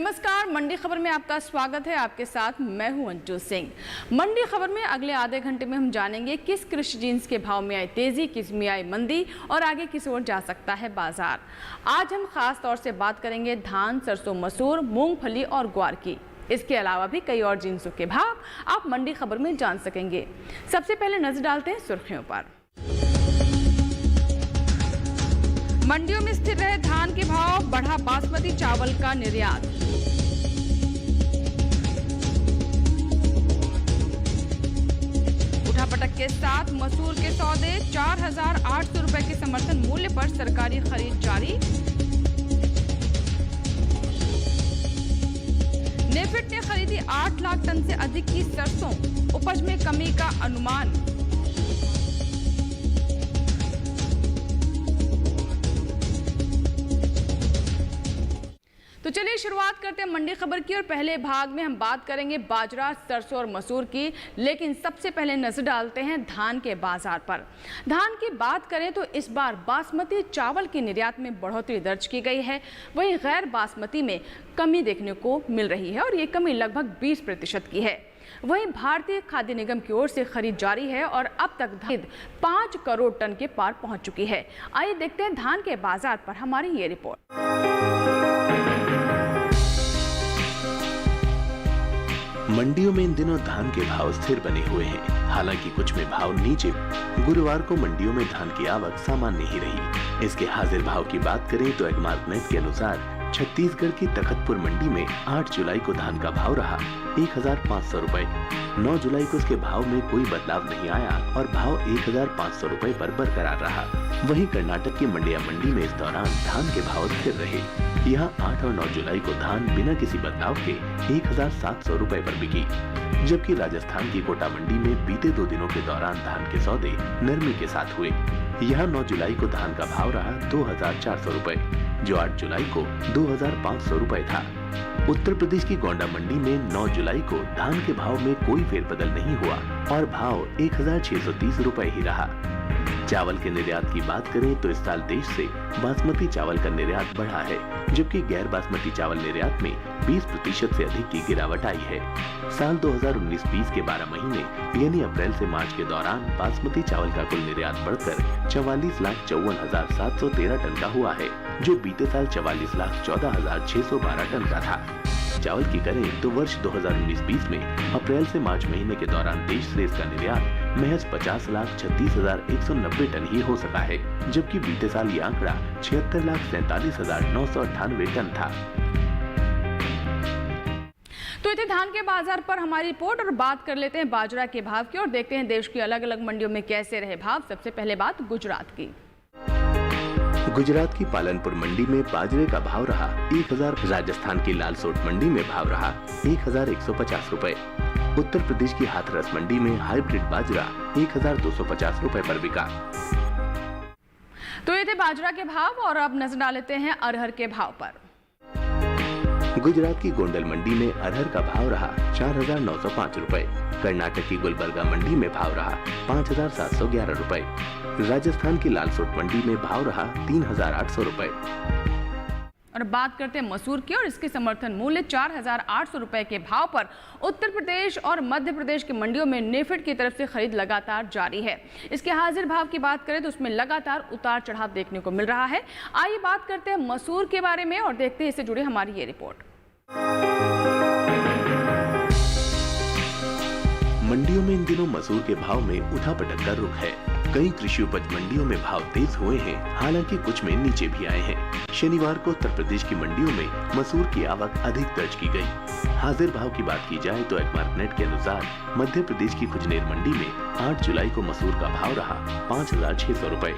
नमस्कार, मंडी खबर में आपका स्वागत है। आपके साथ मैं हूं अंजू सिंह। मंडी खबर में अगले आधे घंटे में हम जानेंगे किस कृषि जिन्स के भाव में आई तेजी, किस में आई मंदी और आगे किस ओर जा सकता है बाजार। आज हम खास तौर से बात करेंगे धान, सरसों, मसूर, मूंगफली और ग्वार की। इसके अलावा भी कई और जिन्सों के भाव आप मंडी खबर में जान सकेंगे। सबसे पहले नजर डालते हैं सुर्खियों पर। मंडियों में स्थिर रहे धान के भाव, बढ़ा बासमती चावल का निर्यात। उठापटक के साथ मसूर के सौदे, 4,800 रुपए के समर्थन मूल्य पर सरकारी खरीद जारी। नेफेड ने खरीदी 8 लाख टन से अधिक की सरसों, उपज में कमी का अनुमान। तो चलिए शुरुआत करते हैं मंडी खबर की और पहले भाग में हम बात करेंगे बाजरा, सरसों और मसूर की। लेकिन सबसे पहले नजर डालते हैं धान के बाजार पर। धान की बात करें तो इस बार बासमती चावल की निर्यात में बढ़ोतरी दर्ज की गई है। वहीं गैर बासमती में कमी देखने को मिल रही है और ये कमी लगभग 20% की है। वहीं भारतीय खाद्य निगम की ओर से खरीद जारी है और अब तक खरीद 5 करोड़ टन के पार पहुंच चुकी है। आइए देखते हैं धान के बाजार पर हमारी ये रिपोर्ट। मंडियों में इन दिनों धान के भाव स्थिर बने हुए हैं। हालांकि कुछ में भाव नीचे। गुरुवार को मंडियों में धान की आवक सामान्य ही रही। इसके हाजिर भाव की बात करें तो एग्मार्कनेट के अनुसार छत्तीसगढ़ की तखतपुर मंडी में 8 जुलाई को धान का भाव रहा 1,500 रुपए। 9 जुलाई को इसके भाव में कोई बदलाव नहीं आया और भाव 1,500 रुपए पर बरकरार रहा। वहीं कर्नाटक की मंडिया मंडी में इस दौरान धान के भाव स्थिर रहे। यहाँ 8 और 9 जुलाई को धान बिना किसी बदलाव के 1,700 रुपए पर बिकी। जबकि राजस्थान की कोटा मंडी में बीते 2 दिनों के दौरान धान के सौदे नरमी के साथ हुए। यहाँ 9 जुलाई को धान का भाव रहा 2,400 रुपए, जो 8 जुलाई को 2,500 रुपए था। उत्तर प्रदेश की गोंडा मंडी में 9 जुलाई को धान के भाव में कोई फेरबदल नहीं हुआ और भाव 1,630 रुपए ही रहा। चावल के निर्यात की बात करें तो इस साल देश से बासमती चावल का निर्यात बढ़ा है, जबकि गैर बासमती चावल निर्यात में 20% से अधिक की गिरावट आई है। साल 2019-20 के 12 महीने यानी अप्रैल से मार्च के दौरान बासमती चावल का कुल निर्यात बढ़कर 44,54,713 टन का हुआ है, जो बीते साल 44,14,612 टन का था। चावल की करें तो वर्ष 2019-20 में अप्रैल से मार्च महीने के दौरान देश से इसका निर्यात महज 50,36,190 टन ही हो सका है, जबकि बीते साल ये आंकड़ा 76,47,998 टन था। तो इतने धान के बाजार पर हमारी रिपोर्ट और बात कर लेते हैं बाजरा के भाव की और देखते हैं देश की अलग अलग मंडियों में कैसे रहे भाव। सबसे पहले बात गुजरात की। गुजरात की पालनपुर मंडी में बाजरे का भाव रहा 1,000। राजस्थान की लालसोट मंडी में भाव रहा 1,150 रुपए। उत्तर प्रदेश की हाथरस मंडी में हाइब्रिड बाजरा 1,250 रुपए पर बिका। तो ये थे बाजरा के भाव और अब नजर डाल लेते हैं अरहर के भाव पर। गुजरात की गोंडल मंडी में अरहर का भाव रहा 4,905 रुपए। कर्नाटक की गुलबर्गा मंडी में भाव रहा 5,711 रुपए। राजस्थान की लालसोट मंडी में भाव रहा 3,800 रुपए। और बात करते हैं मसूर की और इसके समर्थन मूल्य 4,800 रुपए के भाव पर उत्तर प्रदेश और मध्य प्रदेश की मंडियों में नेफेड की तरफ से खरीद लगातार जारी है। इसके हाजिर भाव की बात करें तो उसमें लगातार उतार चढ़ाव देखने को मिल रहा है। आइए बात करते हैं मसूर के बारे में और देखते हैं इससे जुड़ी हमारी ये रिपोर्ट। मंडियों में इन दिनों मसूर के भाव में उठापटक का रुख है। कई कृषि उपज मंडियों में भाव तेज हुए हैं, हालांकि कुछ में नीचे भी आए हैं। शनिवार को उत्तर प्रदेश की मंडियों में मसूर की आवक अधिक दर्ज की गई। हाजिर भाव की बात की जाए तो एग्मार्कनेट के अनुसार मध्य प्रदेश की खुजनेर मंडी में 8 जुलाई को मसूर का भाव रहा 5,600 रुपए।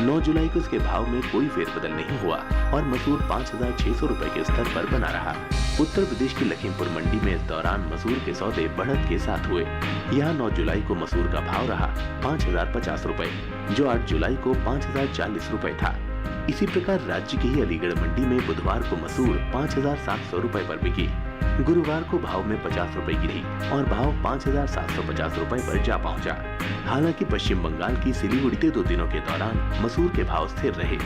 9 जुलाई को इसके भाव में कोई फेरबदल नहीं हुआ और मसूर 5,600 रुपए के स्तर पर बना रहा। उत्तर प्रदेश की लखीमपुर मंडी में इस दौरान मसूर के सौदे बढ़त के साथ हुए। यहाँ 9 जुलाई को मसूर का भाव रहा 5,050 रुपए, जो 8 जुलाई को 5,040 रुपए था। इसी प्रकार राज्य की ही अलीगढ़ मंडी में बुधवार को मसूर 5,700 रुपए पर बिकी। गुरुवार को भाव में 50 रुपए गिरी और भाव 5,750 रुपए पर जा पहुंचा। हालांकि पश्चिम बंगाल की सिलीगुड़ी 2 दिनों के दौरान मसूर के भाव स्थिर रहे।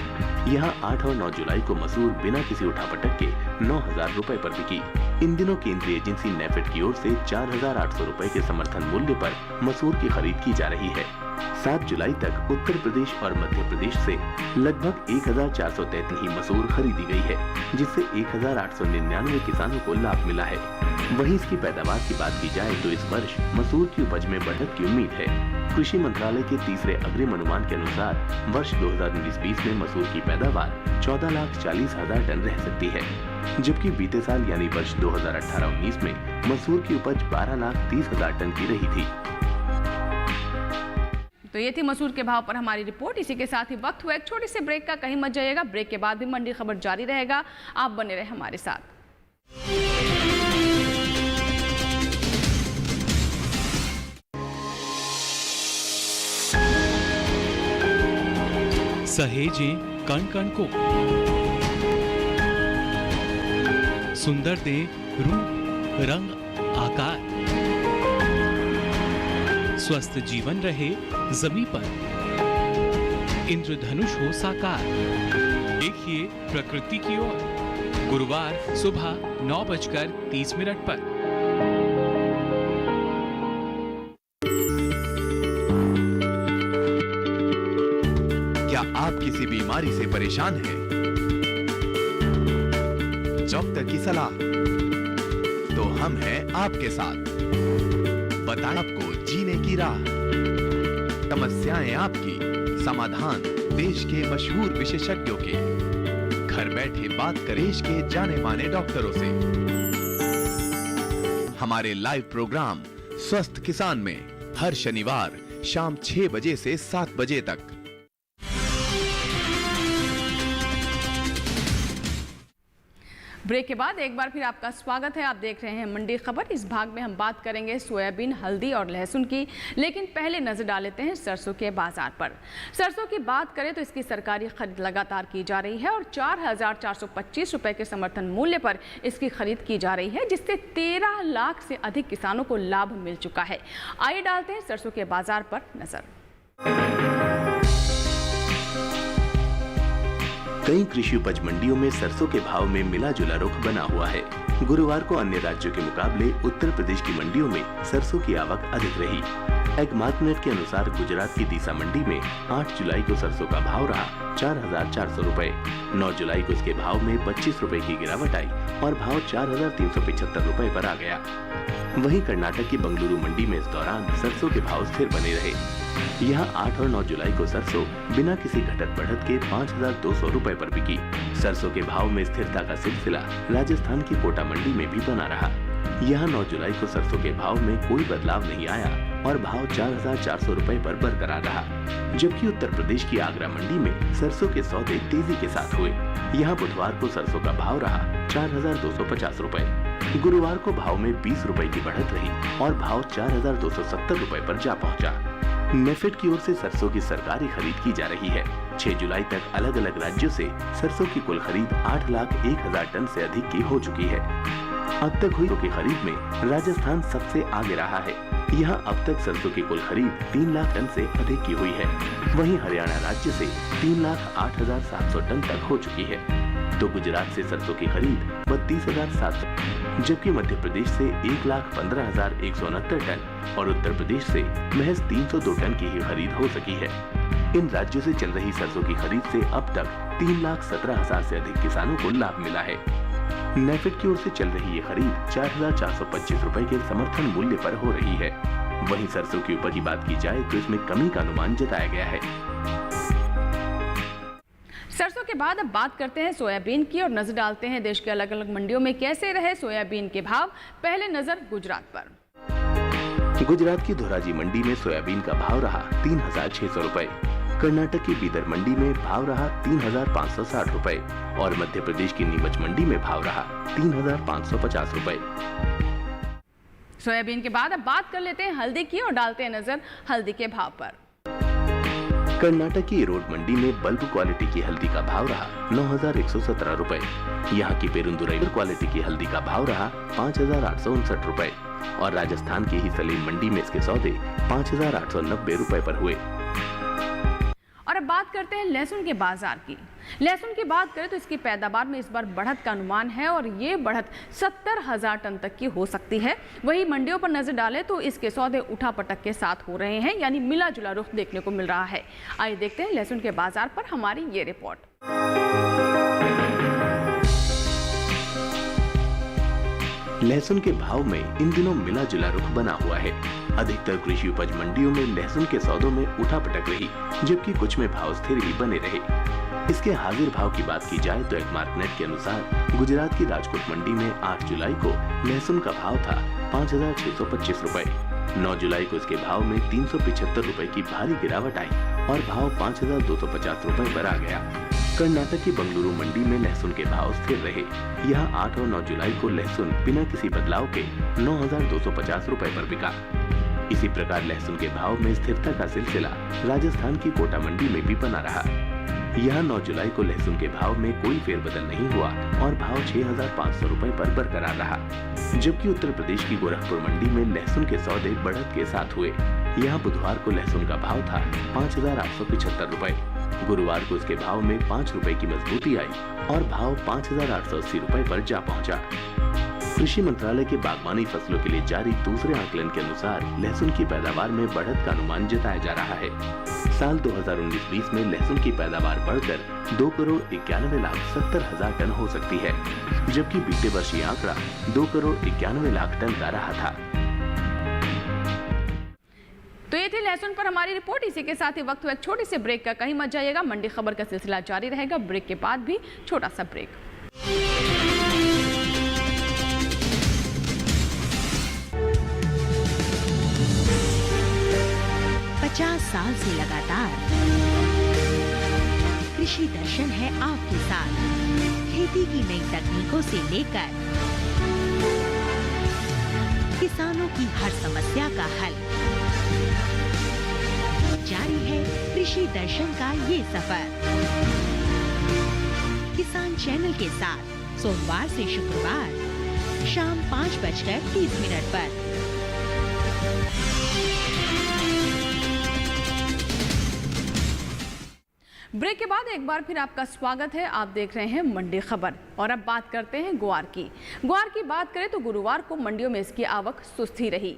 यहां 8 और 9 जुलाई को मसूर बिना किसी उठापटक के 9,000 रुपए पर बिकी। इन दिनों केंद्रीय एजेंसी नेफेड की ओर से 4,800 रुपए के समर्थन मूल्य पर मसूर की खरीद की जा रही है। 7 जुलाई तक उत्तर प्रदेश और मध्य प्रदेश से लगभग 1,433 ही मसूर खरीदी गई है, जिससे 1,899 किसानों को लाभ मिला है। वहीं इसकी पैदावार की बात की जाए तो इस वर्ष मसूर की उपज में बढ़त की उम्मीद है। कृषि मंत्रालय के तीसरे अग्रिम अनुमान के अनुसार वर्ष 2019-20 में मसूर की पैदावार 14,40,000 टन रह सकती है, जबकि बीते साल यानी वर्ष 2018-19 में मसूर की उपज 12,30,000 टन की रही थी। तो ये थी मसूर के भाव पर हमारी रिपोर्ट। इसी के साथ ही वक्त हुआ एक छोटे से ब्रेक का, कहीं मत जाइएगा। ब्रेक के बाद भी मंडी खबर जारी रहेगा, आप बने रहे हमारे साथ। सहेजे कण कण को, सुंदर दे रूप रंग आकार, स्वस्थ जीवन रहे जमी पर, इंद्रधनुष हो साकार। देखिए प्रकृति की ओर, गुरुवार सुबह 9:30 पर। क्या आप किसी बीमारी से परेशान हैं? डॉक्टर की सलाह तो हम हैं आपके साथ। बताएं आपको जीने की राह, समस्याएं आपकी, समाधान देश के मशहूर विशेषज्ञों के। घर बैठे बात करें देश के जाने माने डॉक्टरों से। हमारे लाइव प्रोग्राम स्वस्थ किसान में हर शनिवार शाम 6 बजे से 7 बजे तक। ब्रेक के बाद एक बार फिर आपका स्वागत है। आप देख रहे हैं मंडी खबर। इस भाग में हम बात करेंगे सोयाबीन, हल्दी और लहसुन की, लेकिन पहले नजर डाल लेते हैं सरसों के बाजार पर। सरसों की बात करें तो इसकी सरकारी खरीद लगातार की जा रही है और 4,425 रुपए के समर्थन मूल्य पर इसकी खरीद की जा रही है, जिससे 13 लाख से अधिक किसानों को लाभ मिल चुका है। आइए डालते हैं सरसों के बाजार पर नजर। कई कृषि उपज मंडियों में सरसों के भाव में मिला जुला रुख बना हुआ है। गुरुवार को अन्य राज्यों के मुकाबले उत्तर प्रदेश की मंडियों में सरसों की आवक अधिक रही। एग्मार्कनेट के अनुसार गुजरात की दीसा मंडी में 8 जुलाई को सरसों का भाव रहा 4,400 रुपए। 9 जुलाई को इसके भाव में 25 रुपए की गिरावट आई और भाव 4,375 रुपए पर आ गया। वहीं कर्नाटक की बंगलुरु मंडी में इस दौरान सरसों के भाव स्थिर बने रहे। यहाँ 8 और 9 जुलाई को सरसों बिना किसी घटत बढ़त के 5,200 रुपए पर बिकी। सरसों के भाव में स्थिरता का सिलसिला राजस्थान की कोटा मंडी में भी बना रहा। यहाँ 9 जुलाई को सरसों के भाव में कोई बदलाव नहीं आया और भाव 4,400 रुपए पर बरकरार रहा, जबकि उत्तर प्रदेश की आगरा मंडी में सरसों के सौदे तेजी के साथ हुए। यहाँ बुधवार को सरसों का भाव रहा 4,250 रुपए। गुरुवार को भाव में 20 रुपए की बढ़त रही और भाव 4,270 रुपए पर जा पहुंचा। नेफेड की ओर से सरसों की सरकारी खरीद की जा रही है। 6 जुलाई तक अलग अलग राज्यों से सरसों की कुल खरीद 8,01,000 टन से अधिक की हो चुकी है। अब तक हुई की खरीद में राजस्थान सबसे आगे रहा है। यहाँ अब तक सरसों की कुल खरीद 3 लाख टन से अधिक की हुई है। वहीं हरियाणा राज्य से 3,08,700 टन तक हो चुकी है। तो गुजरात से सरसों की खरीद 32,700, जबकि मध्य प्रदेश से 1,15,169 टन और उत्तर प्रदेश से महज 302 टन की ही खरीद हो सकी है। इन राज्यों से चल रही सरसों की खरीद से अब तक 3,17,000 से अधिक किसानों को लाभ मिला है। नेफेड की ओर से चल रही ये खरीद 4,425 रुपए के समर्थन मूल्य पर हो रही है। वहीं सरसों की उपज की बात की जाए तो इसमें कमी का अनुमान जताया गया है। सरसों के बाद अब बात करते हैं सोयाबीन की और नजर डालते हैं देश के अलग अलग मंडियों में कैसे रहे सोयाबीन के भाव। पहले नजर गुजरात पर। गुजरात की धोराजी मंडी में सोयाबीन का भाव रहा 3,600 रुपए। कर्नाटक की बीदर मंडी में भाव रहा 3,560 रुपए और मध्य प्रदेश की नीमच मंडी में भाव रहा 3,550 रुपए। सोयाबीन के बाद अब बात कर लेते हैं हल्दी की और डालते हैं नजर हल्दी के भाव पर। कर्नाटक की रोड मंडी में बल्ब क्वालिटी की हल्दी का भाव रहा 9,117 रुपए। यहाँ की पेरुंदुरई क्वालिटी की हल्दी का भाव रहा 5,859 रुपए और राजस्थान की ही सलीम मंडी में इसके सौदे 5,890 रुपए पर हुए। और अब बात करते हैं लहसुन के बाजार की। लहसुन की बात करें तो इसकी पैदावार में इस बार बढ़त का अनुमान है और ये बढ़त 70,000 टन तक की हो सकती है। वहीं मंडियों पर नजर डालें तो इसके सौदे उठापटक के साथ हो रहे हैं, यानी मिला जुला रुख देखने को मिल रहा है। आइए देखते हैं लहसुन के बाजार पर हमारी ये रिपोर्ट। लहसुन के भाव में इन दिनों मिला जुला रुख बना हुआ है। अधिकतर कृषि उपज मंडियों में लहसुन के सौदों में उठापटक रही, जबकि कुछ में भाव स्थिर ही बने रहे। इसके हाजिर भाव की बात की जाए तो एगमार्कनेट के अनुसार गुजरात की राजकोट मंडी में 8 जुलाई को लहसुन का भाव था 5,625 रुपए। 9 जुलाई को इसके भाव में 375 रुपए की भारी गिरावट आई और भाव 5,250 रुपए पर आ गया। कर्नाटक की बंगलुरु मंडी में लहसुन के भाव स्थिर रहे। यहाँ 8 और 9 जुलाई को लहसुन बिना किसी बदलाव के 9,250 रुपए पर बिका। इसी प्रकार लहसुन के भाव में स्थिरता का सिलसिला राजस्थान की कोटा मंडी में भी बना रहा। यहाँ 9 जुलाई को लहसुन के भाव में कोई फेरबदल नहीं हुआ और भाव 6,500 रुपए पर बरकरार रहा। जबकि उत्तर प्रदेश की गोरखपुर मंडी में लहसुन के सौदे बढ़त के साथ हुए। यहाँ बुधवार को लहसुन का भाव था 5,875 रुपए। गुरुवार को इसके भाव में 5 रुपए की मजबूती आई और भाव 5,880 रुपए पर जा पहुंचा। कृषि मंत्रालय के बागवानी फसलों के लिए जारी दूसरे आकलन के अनुसार लहसुन की पैदावार में बढ़त का अनुमान जताया जा रहा है। साल 2019-20 में लहसुन की पैदावार बढ़कर 2,91,70,000 टन हो सकती है, जबकि बीते वर्ष ये आंकड़ा 2,91,00,000 टन का रहा था। तो ये थी लहसुन पर हमारी रिपोर्ट। इसी के साथ ही वक्त हुआ एक छोटी सी ब्रेक का। कहीं मत जाइएगा, मंडी खबर का सिलसिला जारी रहेगा। ब्रेक के बाद भी छोटा सा ब्रेक। 50 साल से लगातार कृषि दर्शन है आपके साथ। खेती की नई तकनीकों से लेकर किसानों की हर समस्या का हल, जारी है कृषि दर्शन का ये सफर। किसान चैनल के साथ सोमवार से शुक्रवार शाम 5:30 पर। ब्रेक के बाद एक बार फिर आपका स्वागत है। आप देख रहे हैं मंडी खबर और अब बात करते हैं ग्वार की। ग्वार की बात करें तो गुरुवार को मंडियों में इसकी आवक सुस्त ही रही।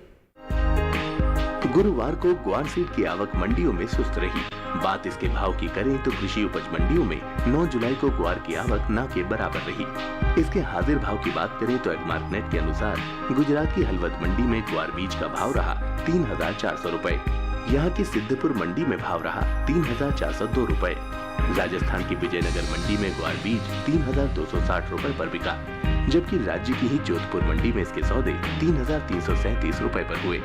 गुरुवार को ग्वार सीड की आवक मंडियों में सुस्त रही। बात इसके भाव की करें तो कृषि उपज मंडियों में 9 जुलाई को ग्वार की आवक न के बराबर रही। इसके हाजिर भाव की बात करें तो एगमार्कनेट के अनुसार गुजरात की हलवद मंडी में ग्वार बीज का भाव रहा 3,400 रुपए। यहाँ की सिद्धपुर मंडी में भाव रहा 3,402 रुपए। राजस्थान की विजयनगर मंडी में ग्वार बीज 3,260 रुपए पर बिका, जबकि राज्य की ही जोधपुर मंडी में इसके सौदे 3,337 रुपए पर हुए।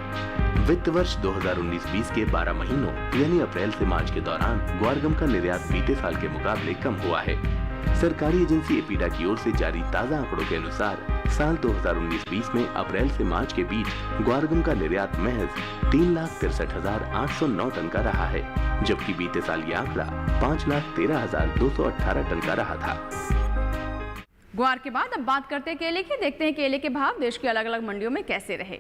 वित्त वर्ष 2019-20 के 12 महीनों यानी अप्रैल से मार्च के दौरान ग्वारगम का निर्यात बीते साल के मुकाबले कम हुआ है। सरकारी एजेंसी एपीडा की ओर से जारी ताज़ा आंकड़ों के अनुसार साल 2019-20 में अप्रैल से मार्च के बीच ग्वारगम का निर्यात महज 3,63,809 टन का रहा है, जबकि बीते साल ये आंकड़ा 5,13,218 टन का रहा था। ग्वार के बाद अब बात करते हैं केले की। देखते हैं केले के भाव देश की अलग अलग मंडियों में कैसे रहे।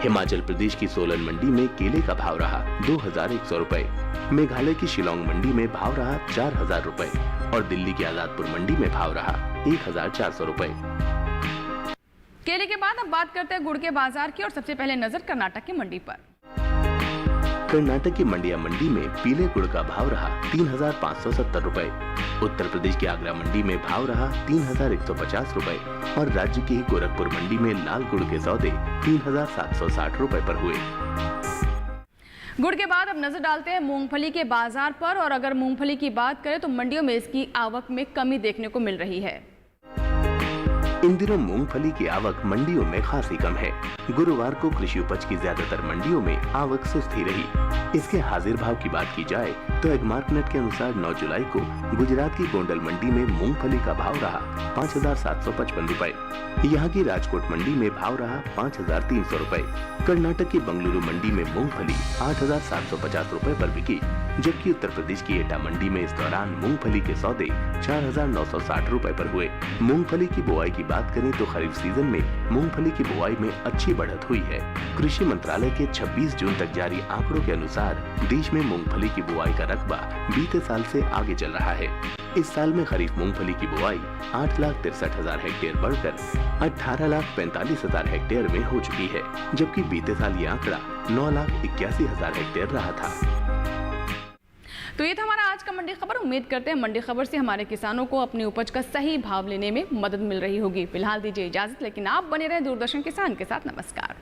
हिमाचल प्रदेश की सोलन मंडी में केले का भाव रहा 2,100 रुपए। मेघालय की शिलोंग मंडी में भाव रहा 4,000 रुपए और दिल्ली की आजादपुर मंडी में भाव रहा 1,400 रुपए। केले के बाद अब बात करते हैं गुड़ के बाजार की और सबसे पहले नजर कर्नाटक की मंडी पर। कर्नाटक की मंडिया मंडी में पीले गुड़ का भाव रहा 3,570 रुपए। उत्तर प्रदेश की आगरा मंडी में भाव रहा 3,150 रुपए और राज्य की गोरखपुर मंडी में लाल गुड़ के सौदे 3,760 रुपए पर हुए। गुड़ के बाद अब नजर डालते हैं मूंगफली के बाजार पर और अगर मूंगफली की बात करें तो मंडियों में इसकी आवक में कमी देखने को मिल रही है। इन दिनों मूंगफली की आवक मंडियों में खासी कम है। गुरुवार को कृषि उपज की ज्यादातर मंडियों में आवक सुस्त ही रही। इसके हाजिर भाव की बात की जाए तो एग्मार्कनेट के अनुसार 9 जुलाई को गुजरात की गोंडल मंडी में मूंगफली का भाव रहा 5,755 रुपए। यहाँ की राजकोट मंडी में भाव रहा 5,300 रुपए। कर्नाटक की बंगलुरु मंडी में मूंगफली 8,750 रुपए पर बिकी, जबकि उत्तर प्रदेश की एटा मंडी में इस दौरान मूंगफली के सौदे 4,960 रुपए पर हुए। मूंगफली की बुआई की बात करें तो खरीफ सीजन में मूंगफली की बुआई में अच्छी बढ़त हुई है। कृषि मंत्रालय के 26 जून तक जारी आंकड़ों के अनुसार देश में मूंगफली की बुआई का रकबा बीते साल से आगे चल रहा है। इस साल में खरीफ मूंगफली की बुआई 8,63,000 हेक्टेयर बढ़कर 18,45,000 हेक्टेयर में हो चुकी है, जबकि बीते साल ये आंकड़ा 9,81,000 हेक्टेयर रहा था। तो ये था हमारा आज का मंडी खबर। उम्मीद करते हैं मंडी खबर से हमारे किसानों को अपनी उपज का सही भाव लेने में मदद मिल रही होगी। फिलहाल दीजिए इजाजत, लेकिन आप बने रहे दूरदर्शन किसान के साथ। नमस्कार।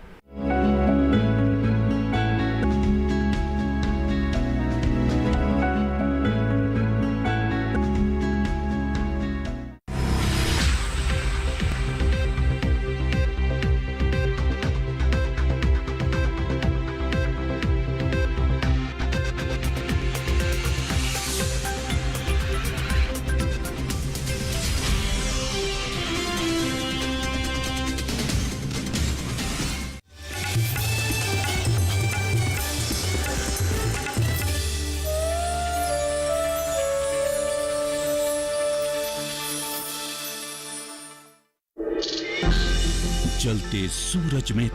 जलते सूरज में